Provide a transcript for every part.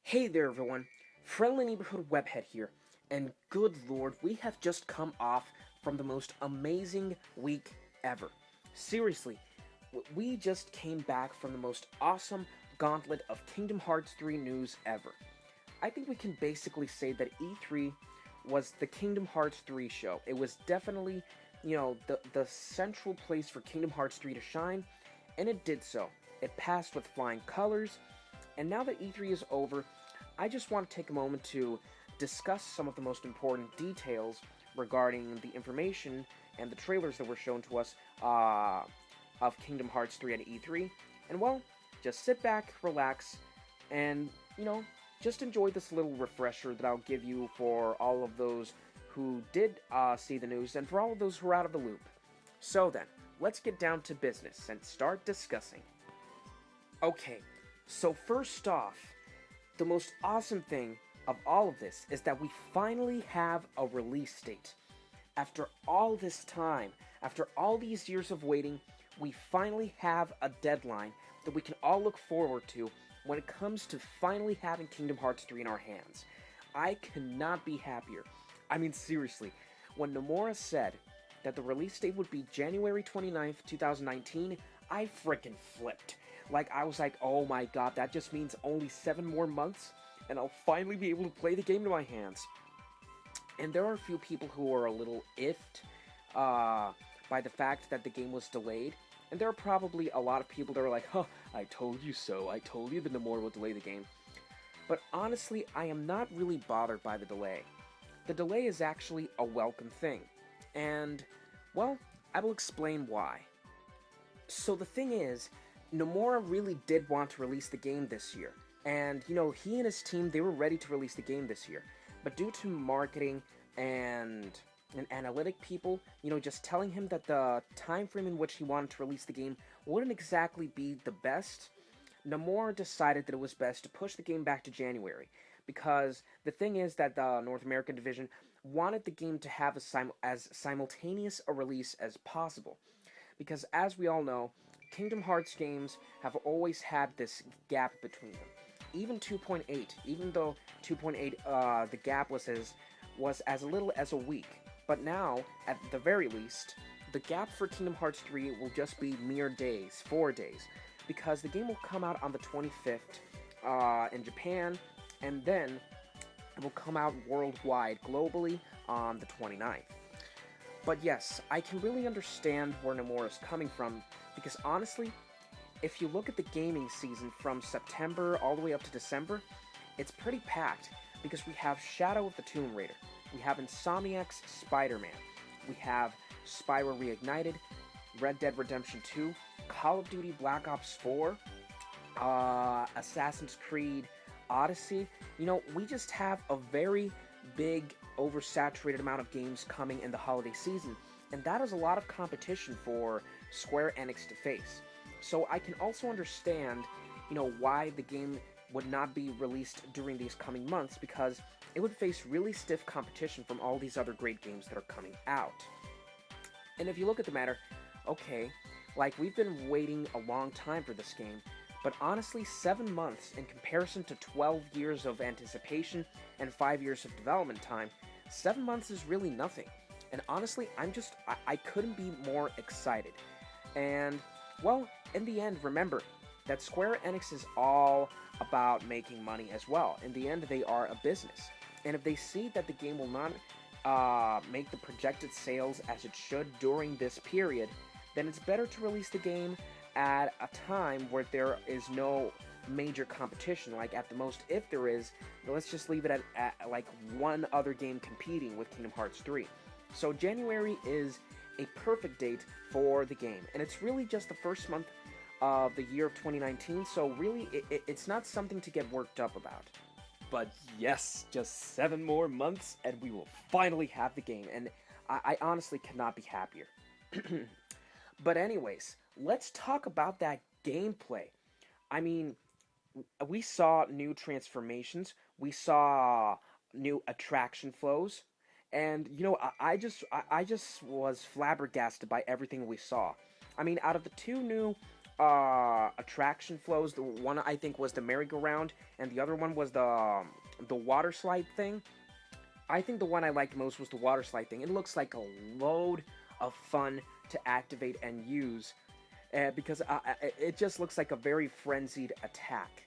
Hey there everyone, Friendly Neighborhood Webhead here, and good lord, we have just come off from the most amazing week ever. Seriously, we just came back from the most awesome gauntlet of Kingdom Hearts 3 news ever. I think we can basically say that E3 was the Kingdom Hearts 3 show. It was definitely, the central place for Kingdom Hearts 3 to shine, and it did so. It passed with flying colors, and now that E3 is over, I just want to take a moment to discuss some of the most important details regarding the information and the trailers that were shown to us of Kingdom Hearts 3 at E3. And well, just sit back, relax, and, just enjoy this little refresher that I'll give you for all of those who did see the news and for all of those who are out of the loop. So then, let's get down to business and start discussing. Okay, so first off, the most awesome thing of all of this is that we finally have a release date. After all this time, after all these years of waiting, we finally have a deadline that we can all look forward to when it comes to finally having Kingdom Hearts 3 in our hands. I cannot be happier. I mean, seriously, when Nomura said that the release date would be January 29th, 2019, I frickin' flipped. I was like, oh my god, that just means only 7 more months, and I'll finally be able to play the game to my hands. And there are a few people who are a little iffed by the fact that the game was delayed, and there are probably a lot of people that are like, huh, I told you so, I told you that Nomura will delay the game. But honestly, I am not really bothered by the delay. The delay is actually a welcome thing, and, well, I will explain why. So the thing is, Nomura really did want to release the game this year. And, he and his team, they were ready to release the game this year. But due to marketing and analytic people, just telling him that the time frame in which he wanted to release the game wouldn't exactly be the best, Nomura decided that it was best to push the game back to January. Because the thing is that the North American division wanted the game to have as simultaneous a release as possible. Because as we all know, Kingdom Hearts games have always had this gap between them. Even 2.8, even though 2.8, the gap was as little as a week. But now, at the very least, the gap for Kingdom Hearts 3 will just be mere days, 4 days, because the game will come out on the 25th in Japan, and then it will come out worldwide, globally, on the 29th. But yes, I can really understand where Nomura is coming from, because honestly, if you look at the gaming season from September all the way up to December, it's pretty packed, because we have Shadow of the Tomb Raider, we have Insomniac's Spider-Man, we have Spyro Reignited, Red Dead Redemption 2, Call of Duty Black Ops 4, Assassin's Creed Odyssey. We just have a very big, oversaturated amount of games coming in the holiday season, and that is a lot of competition for Square Enix to face. So I can also understand, why the game would not be released during these coming months, because it would face really stiff competition from all these other great games that are coming out. And if you look at the matter, okay, we've been waiting a long time for this game, but honestly, 7 months in comparison to 12 years of anticipation and 5 years of development time, 7 months is really nothing. And honestly, I couldn't be more excited. And, well, in the end, remember that Square Enix is all about making money as well. In the end, they are a business. And if they see that the game will not make the projected sales as it should during this period, then it's better to release the game at a time where there is no major competition. At the most, if there is, let's just leave it at one other game competing with Kingdom Hearts 3. So January is a perfect date for the game, and it's really just the first month of the year of 2019, so really it's not something to get worked up about. But yes, just 7 more months and we will finally have the game, and I honestly cannot be happier. But anyways, let's talk about that gameplay. I mean, we saw new transformations, we saw new attraction flows, and I just was flabbergasted by everything we saw. I mean, out of the 2 new attraction flows. The one I think was the merry-go-round, and the other one was the water slide thing. I think the one I liked most was the water slide thing. It looks like a load of fun to activate and use, because it just looks like a very frenzied attack.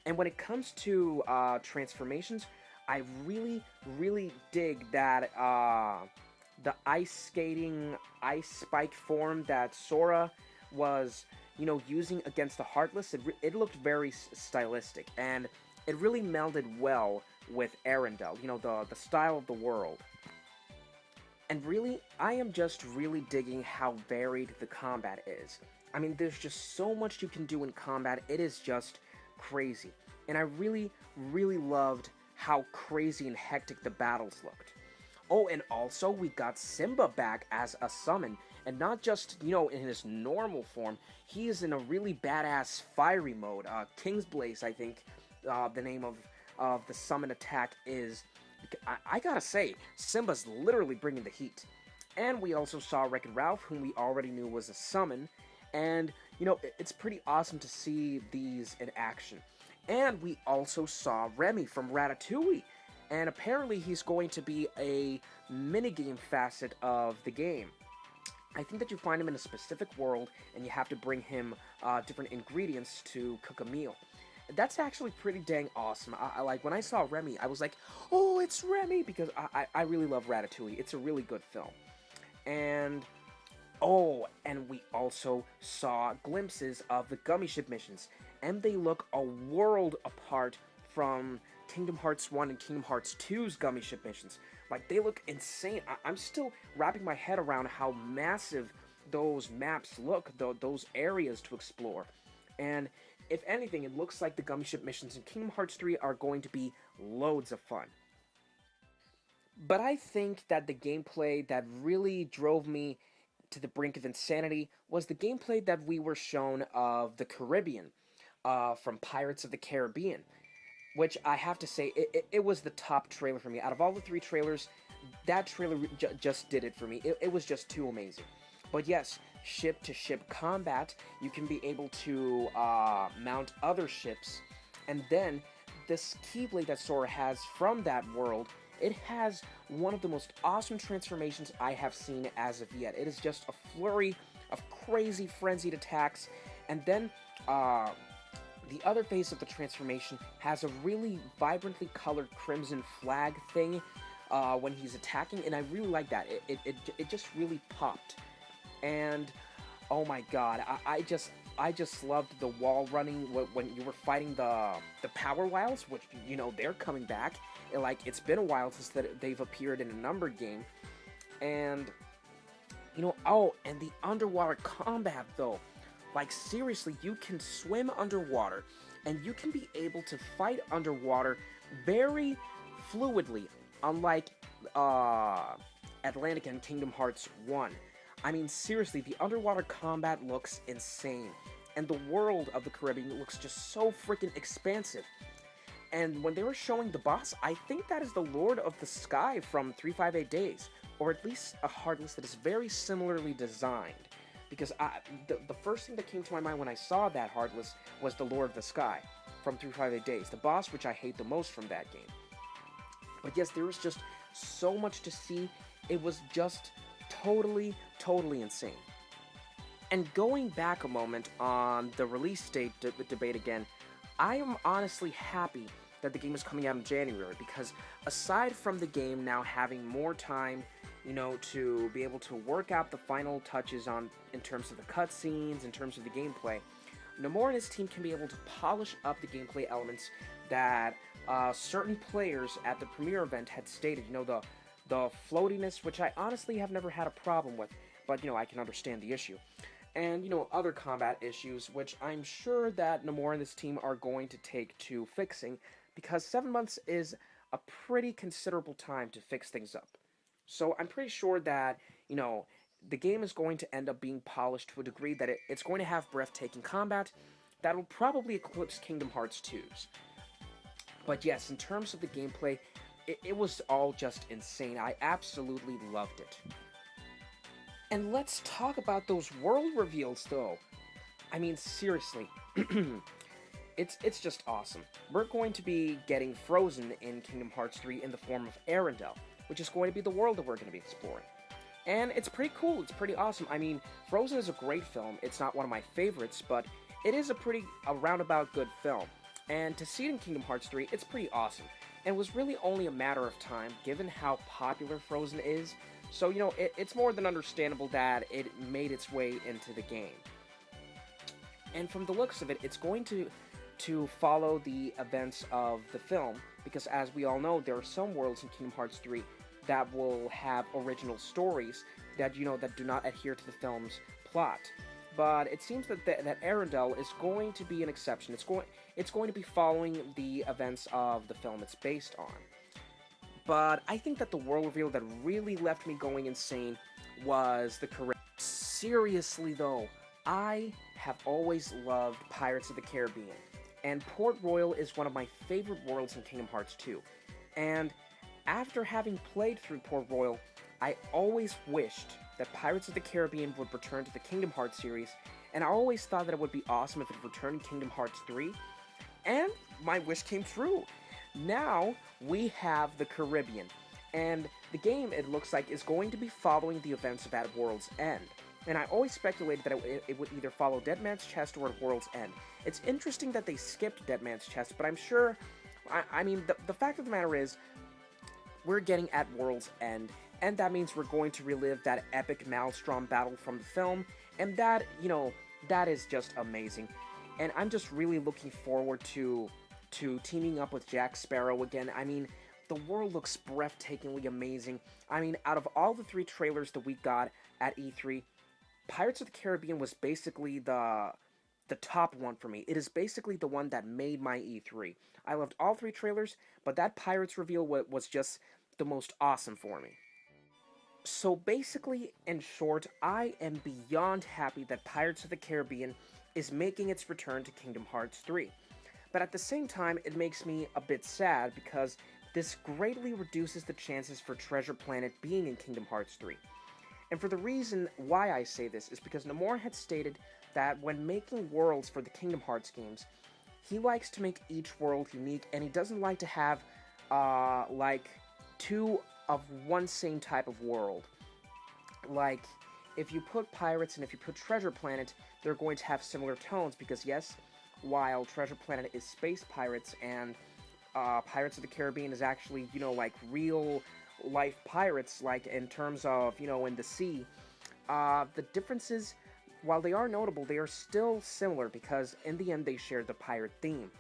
And when it comes to transformations, I really, really dig that the ice skating, ice spike form that Sora was, using against the Heartless. It looked very stylistic, and it really melded well with Arendelle, the style of the world. And really, I am just really digging how varied the combat is. I mean, there's just so much you can do in combat, it is just crazy. And I really, really loved how crazy and hectic the battles looked. Oh, and also we got Simba back as a summon, and not just, in his normal form, he is in a really badass fiery mode. King's Blaze, I think, the name of the summon attack is. I gotta say, Simba's literally bringing the heat. And we also saw Wreck-It Ralph, whom we already knew was a summon, and, it's pretty awesome to see these in action. And we also saw Remy from Ratatouille, and apparently he's going to be a minigame facet of the game. I think that you find him in a specific world, and you have to bring him different ingredients to cook a meal. That's actually pretty dang awesome. I like, when I saw Remy, I was like, oh, it's Remy, because I really love Ratatouille. It's a really good film. And, oh, and we also saw glimpses of the Gummy Ship missions, and they look a world apart from Kingdom Hearts 1 and Kingdom Hearts 2's Gummy Ship missions. Like, they look insane. I'm still wrapping my head around how massive those maps look, those areas to explore. And if anything, it looks like the Gummy Ship missions in Kingdom Hearts 3 are going to be loads of fun. But I think that the gameplay that really drove me to the brink of insanity was the gameplay that we were shown of the Caribbean from Pirates of the Caribbean, which I have to say, it was the top trailer for me. Out of all the 3 trailers, that trailer just did it for me. It was just too amazing. But yes, ship-to-ship combat, you can be able to mount other ships, and then this Keyblade that Sora has from that world, it has one of the most awesome transformations I have seen as of yet. It is just a flurry of crazy frenzied attacks, and then the other phase of the transformation has a really vibrantly colored crimson flag thing when he's attacking, and I really like that. It just really popped. And oh my god, I just loved the wall running when you were fighting the Power Wilds, which, they're coming back. It's been a while since they've appeared in a numbered game. And, oh, and the underwater combat, though. Like, seriously, you can swim underwater, and you can be able to fight underwater very fluidly, unlike Atlantic and Kingdom Hearts 1. I mean, seriously, the underwater combat looks insane, and the world of the Caribbean looks just so freaking expansive. And when they were showing the boss, I think that is the Lord of the Sky from 358 Days, or at least a Heartless that is very similarly designed. Because the first thing that came to my mind when I saw that Heartless was the Lord of the Sky from 358 Days, the boss which I hate the most from that game. But yes, there was just so much to see. It was just totally insane. And going back a moment on the release date debate again, I am honestly happy that the game is coming out in January, because aside from the game now having more time, to be able to work out the final touches in terms of the cutscenes, in terms of the gameplay, Nomura and his team can be able to polish up the gameplay elements that certain players at the premiere event had stated. The floatiness, which I honestly have never had a problem with, but, I can understand the issue. And, other combat issues, which I'm sure that Nomura and this team are going to take to fixing, because 7 months is a pretty considerable time to fix things up. So I'm pretty sure that, the game is going to end up being polished to a degree that it's going to have breathtaking combat that will probably eclipse Kingdom Hearts 2's. But yes, in terms of the gameplay, it was all just insane. I absolutely loved it. And let's talk about those world reveals, though. I mean, seriously, it's just awesome. We're going to be getting frozen in Kingdom Hearts 3 in the form of Arendelle, which is going to be the world that we're going to be exploring. And it's pretty cool, it's pretty awesome. I mean, Frozen is a great film. It's not one of my favorites, but it is a roundabout good film. And to see it in Kingdom Hearts 3, it's pretty awesome. And it was really only a matter of time, given how popular Frozen is. So, it's more than understandable that it made its way into the game. And from the looks of it, it's going to follow the events of the film, because as we all know, there are some worlds in Kingdom Hearts 3 that will have original stories that, that do not adhere to the film's plot. But it seems that Arendelle is going to be an exception. It's going to be following the events of the film it's based on. But I think that the world reveal that really left me going insane was the Caribbean. Seriously though, I have always loved Pirates of the Caribbean, and Port Royal is one of my favorite worlds in Kingdom Hearts 2. And after having played through Port Royal, I always wished that Pirates of the Caribbean would return to the Kingdom Hearts series, and I always thought that it would be awesome if it returned in Kingdom Hearts 3, and my wish came true. Now, we have the Caribbean, and the game, it looks like, is going to be following the events of At World's End. And I always speculated that it would either follow Dead Man's Chest or At World's End. It's interesting that they skipped Dead Man's Chest, but I'm sure, I mean, the fact of the matter is, we're getting At World's End, and that means we're going to relive that epic Maelstrom battle from the film, and that, that is just amazing. And I'm just really looking forward to teaming up with Jack Sparrow again. I mean, the world looks breathtakingly amazing. I mean, out of all the 3 trailers that we got at E3, Pirates of the Caribbean was basically the top one for me. It is basically the one that made my E3. I loved all 3 trailers, but that Pirates reveal was just the most awesome for me. So basically, in short, I am beyond happy that Pirates of the Caribbean is making its return to Kingdom Hearts 3. But at the same time, it makes me a bit sad because this greatly reduces the chances for Treasure Planet being in Kingdom Hearts 3. And for the reason why I say this is because Nomura had stated that when making worlds for the Kingdom Hearts games, he likes to make each world unique, and he doesn't like to have, like, 2 of one same type of world. Like, if you put Pirates and if you put Treasure Planet, they're going to have similar tones, because yes, while Treasure Planet is space pirates and Pirates of the Caribbean is actually, like real life pirates, like in terms of, in the sea, the differences, while they are notable, they are still similar because in the end they share the pirate theme.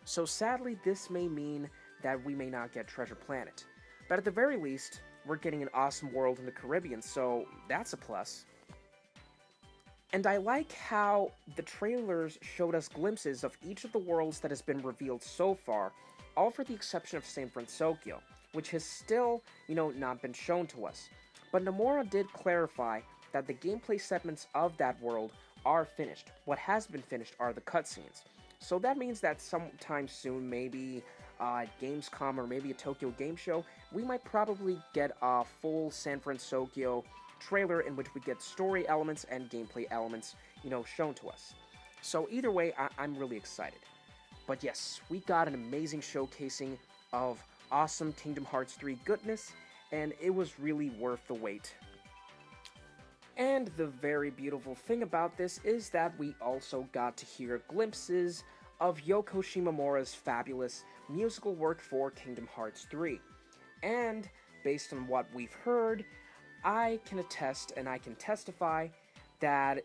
So sadly, this may mean that we may not get Treasure Planet. But at the very least, we're getting an awesome world in the Caribbean, so that's a plus. And I like how the trailers showed us glimpses of each of the worlds that has been revealed so far, all for the exception of San Francisco, which has still, not been shown to us. But Nomura did clarify that the gameplay segments of that world are finished. What has been finished are the cutscenes. So that means that sometime soon, maybe at Gamescom or maybe a Tokyo Game Show, we might probably get a full San Francisco trailer in which we get story elements and gameplay elements, shown to us. So either way, I'm really excited. But yes, we got an amazing showcasing of awesome Kingdom Hearts 3 goodness, and it was really worth the wait. And the very beautiful thing about this is that we also got to hear glimpses of Yoko Shimomura's fabulous musical work for Kingdom Hearts 3. And based on what we've heard, I can attest and I can testify that,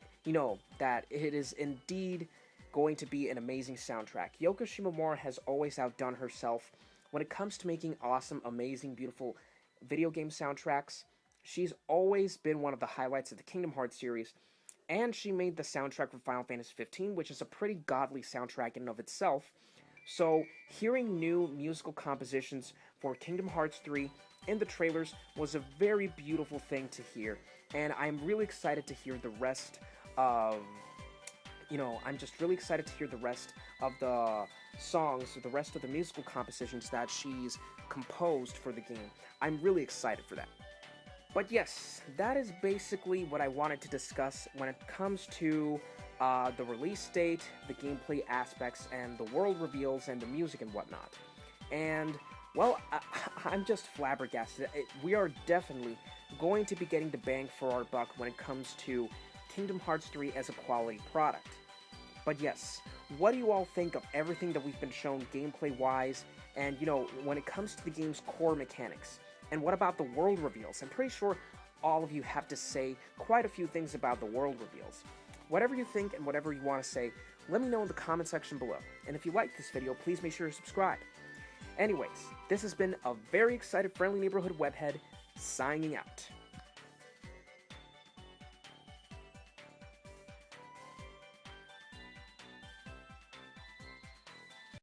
that it is indeed going to be an amazing soundtrack. Yoko Shimomura has always outdone herself when it comes to making awesome, amazing, beautiful video game soundtracks. She's always been one of the highlights of the Kingdom Hearts series, and she made the soundtrack for Final Fantasy XV, which is a pretty godly soundtrack in and of itself. So, hearing new musical compositions for Kingdom Hearts 3 in the trailers was a very beautiful thing to hear, and I'm really excited to hear the rest of, I'm just really excited to hear the rest of the songs, or the rest of the musical compositions that she's composed for the game. I'm really excited for that. But yes, that is basically what I wanted to discuss when it comes to the release date, the gameplay aspects, and the world reveals, and the music and whatnot. And, well, I'm just flabbergasted. We are definitely going to be getting the bang for our buck when it comes to Kingdom Hearts 3 as a quality product. But yes, what do you all think of everything that we've been shown gameplay-wise, and, when it comes to the game's core mechanics? And what about the world reveals? I'm pretty sure all of you have to say quite a few things about the world reveals. Whatever you think and whatever you want to say, let me know in the comment section below. And if you like this video, please make sure to subscribe. Anyways, this has been a very excited Friendly Neighborhood Webhead, signing out.